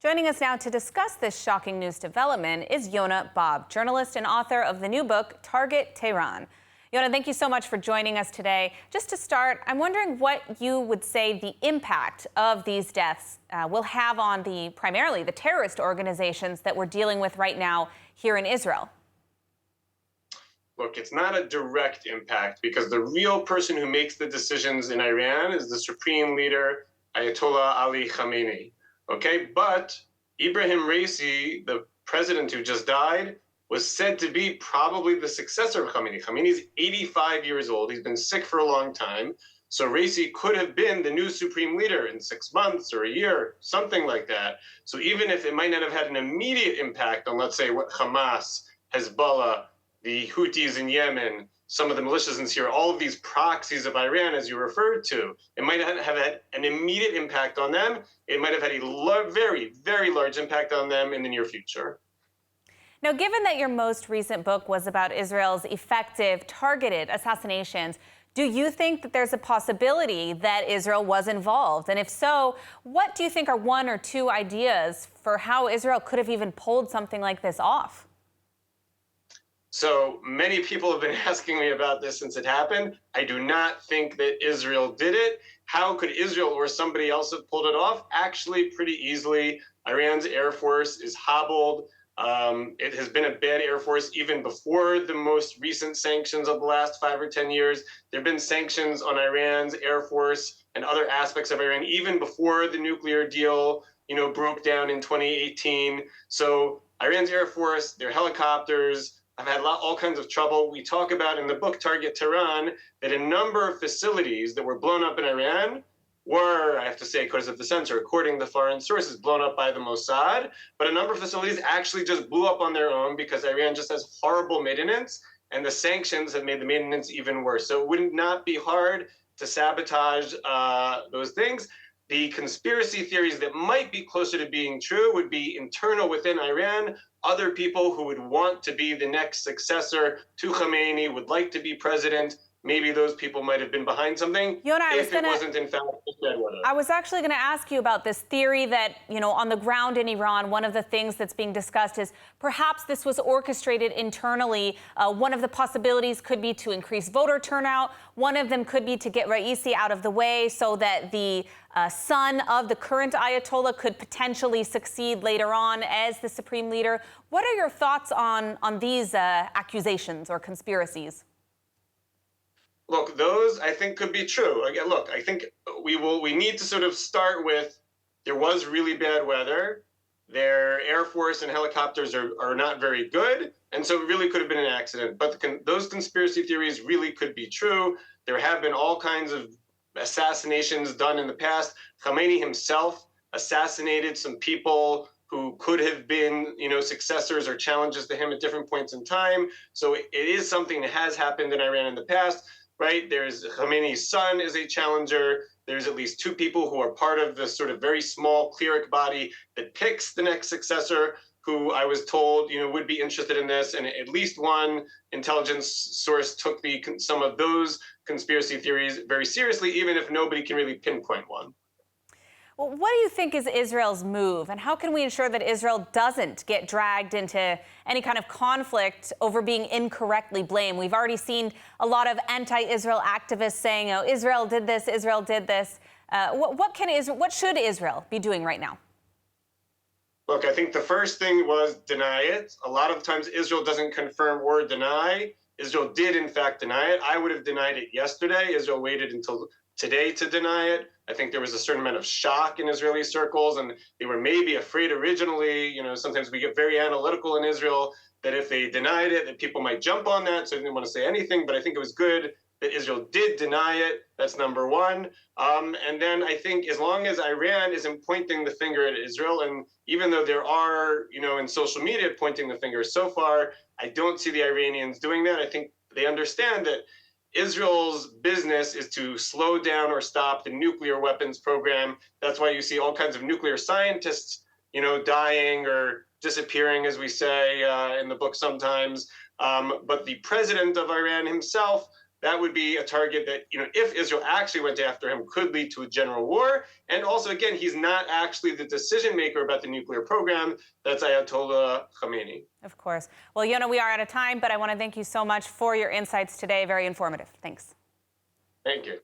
Joining us now to discuss this shocking news development is Yonah Bob, journalist and author of the new book, Target Tehran. Yonah, thank you so much for joining us today. Just to start, I'm wondering what you would say the impact of these deaths will have on primarily the terrorist organizations that we're dealing with right now here in Israel. Look, it's not a direct impact because the real person who makes the decisions in Iran is the supreme leader, Ayatollah Ali Khamenei. Okay, but Ibrahim Raisi, the president who just died, was said to be probably the successor of Khamenei. Khamenei's 85 years old. He's been sick for a long time. So Raisi could have been the new supreme leader in 6 months or a year, something like that. So even if it might not have had an immediate impact on, let's say, what Hamas, Hezbollah, the Houthis in Yemen, some of the militias in Syria, all of these proxies of Iran, as you referred to, it might not have had an immediate impact on them. It might have had a very, very large impact on them in the near future. Now, given that your most recent book was about Israel's effective, targeted assassinations, do you think that there's a possibility that Israel was involved? And if so, what do you think are one or two ideas for how Israel could have even pulled something like this off? So many people have been asking me about this since it happened. I do not think that Israel did it. How could Israel or somebody else have pulled it off? Actually, pretty easily. Iran's Air Force is hobbled. It has been a bad Air Force even before the most recent sanctions of the last 5 or 10 years. There have been sanctions on Iran's Air Force and other aspects of Iran even before the nuclear deal, broke down in 2018. So Iran's Air Force, their helicopters, have had all kinds of trouble. We talk about in the book Target Tehran that a number of facilities that were blown up in Iran were, I have to say, because of the censor, according to foreign sources, blown up by the Mossad. But a number of facilities actually just blew up on their own because Iran just has horrible maintenance, and the sanctions have made the maintenance even worse. So it would not be hard to sabotage those things. The conspiracy theories that might be closer to being true would be internal within Iran. Other people who would want to be the next successor to Khamenei, would like to be president. Maybe those people might have been behind something it wasn't in fact bad weather. I was actually going to ask you about this theory that, on the ground in Iran, one of the things that's being discussed is perhaps this was orchestrated internally. One of the possibilities could be to increase voter turnout. One of them could be to get Raisi out of the way so that the son of the current Ayatollah could potentially succeed later on as the supreme leader. What are your thoughts on these accusations or conspiracies? Look, those I think could be true. Again, look, I think we need to sort of start with there was really bad weather. Their Air Force and helicopters are not very good. And so it really could have been an accident. But those conspiracy theories really could be true. There have been all kinds of assassinations done in the past. Khamenei himself assassinated some people who could have been, successors or challenges to him at different points in time. So it is something that has happened in Iran in the past. Right? There's Khamenei's son is a challenger. There's at least 2 people who are part of the sort of very small cleric body that picks the next successor, who I was told, would be interested in this. And at least one intelligence source took some of those conspiracy theories very seriously, even if nobody can really pinpoint one. Well, what do you think is Israel's move, and how can we ensure that Israel doesn't get dragged into any kind of conflict over being incorrectly blamed? We've already seen a lot of anti-Israel activists saying, Israel did this, Israel did this. What should Israel be doing right now? Look, I think the first thing was deny it. A lot of times Israel doesn't confirm or deny. Israel did, in fact, deny it. I would have denied it yesterday. Israel waited until today to deny it. I think there was a certain amount of shock in Israeli circles, and they were maybe afraid originally. Sometimes we get very analytical in Israel that if they denied it, that people might jump on that, so they didn't want to say anything. But I think it was good that Israel did deny it. That's number one. And then I think as long as Iran isn't pointing the finger at Israel, and even though there are, in social media pointing the finger so far, I don't see the Iranians doing that. I think they understand that Israel's business is to slow down or stop the nuclear weapons program. That's why you see all kinds of nuclear scientists, dying or disappearing, as we say in the book sometimes. But the president of Iran himself that would be a target that, if Israel actually went after him, could lead to a general war. And also, again, he's not actually the decision maker about the nuclear program. That's Ayatollah Khamenei. Of course. Well, Yonah, we are out of time, but I want to thank you so much for your insights today. Very informative. Thanks. Thank you.